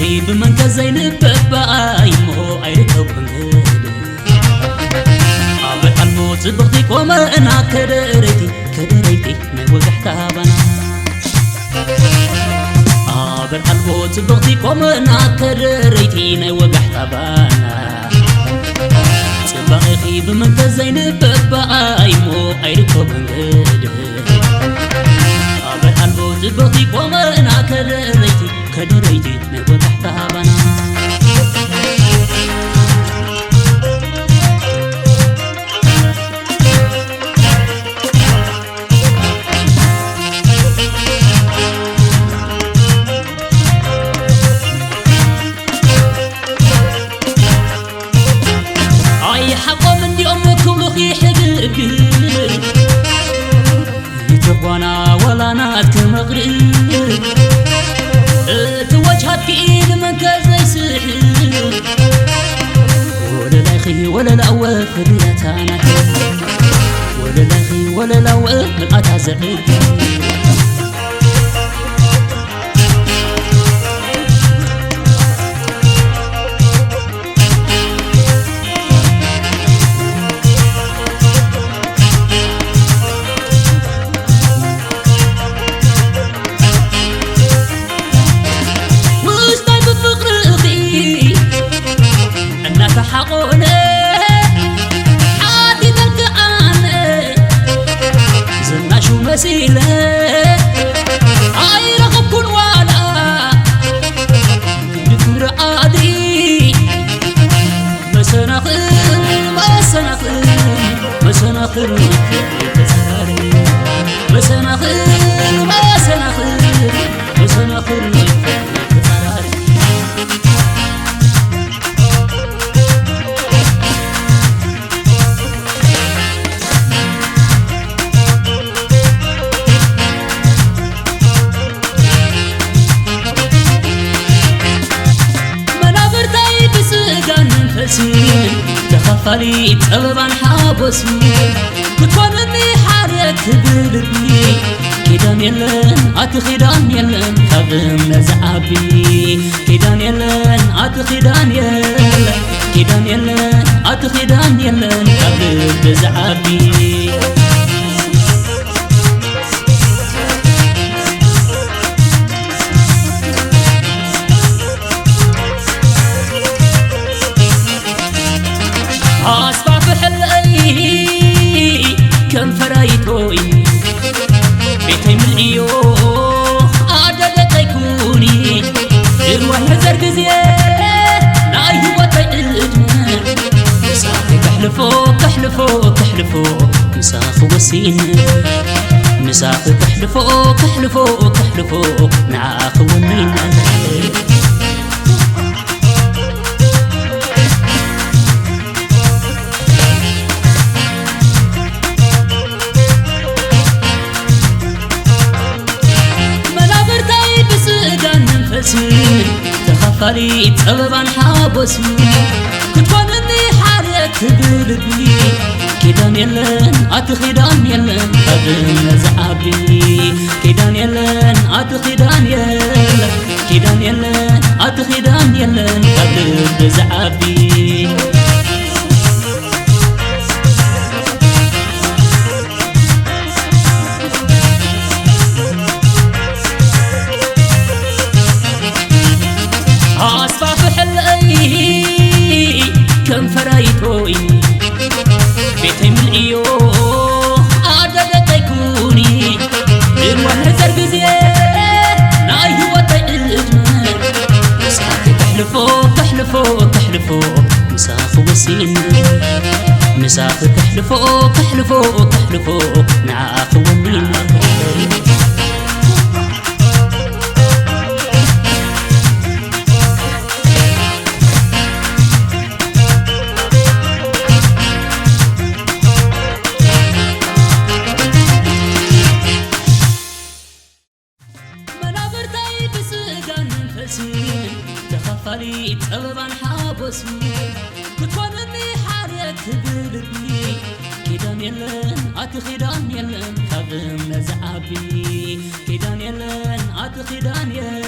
صبغي بمن كزين بباي مو عيركب هنجد عبر الموت صبغتي كوما انا كدريتي ما وقحتها بنا عبر الموت صبغتي كوما انا كدريتي ما وقحتها بنا صبغي بمن كزين بباي مو عيركب هنجد عبر الموت صبغتي كوما انا كدريتي ما وقحتها بنا اي حقو من دي امك ولخي حقك يتقوانا ولا ناتك مغرب توجهت كإيد من كزي سحر ولا لاخي ولا لاوف ريتانا ولا لاخي ولا لاوف من اتازعي حقوني عادي تلقعني زناش ومسيلة هاي رغب كل ولا بكر عادي ما سنخل ما سنخل ما سنخل ما سنخل ما سنخل ما سنخل تخفلي تقلبان حابسني كتونني حارك بلبني كيدان يلن اتخيدان يلن خدم نزعبي كيدان يلن اتخيدان يلن كيدان يلن اتخيدان يلن خدم نزعبي أصبح حلقي كم فرايتوي بيتي من إيوه عدد تيكوني الوهن زرقزي لا يوطي الإجمال مساخي كحلفو مساخ وسين مساخ كحلفو نعاخ ومين تخفلي تقلبان حابسني كتونني حارك بلبني كيدان يلن اتخيدان يلن خدم نزعبي كيدان يلن اتخيدان يلن كيدان يلن اتخيدان يلن خدم نزعبي أصبح حلقي كم فرايتوي بيتي من إيوه عدد تيكوني الوهر زرقزي لا يوطي الإجمال مساخي كحلفو مساخ وسين مساخ كحلفو نعاخ ومين تخفلي تقلبان حابسني كتونني حارك بلبني كيدان يلن اتخيدان يلن خدم نزعبي كيدان يلن اتخيدان يلن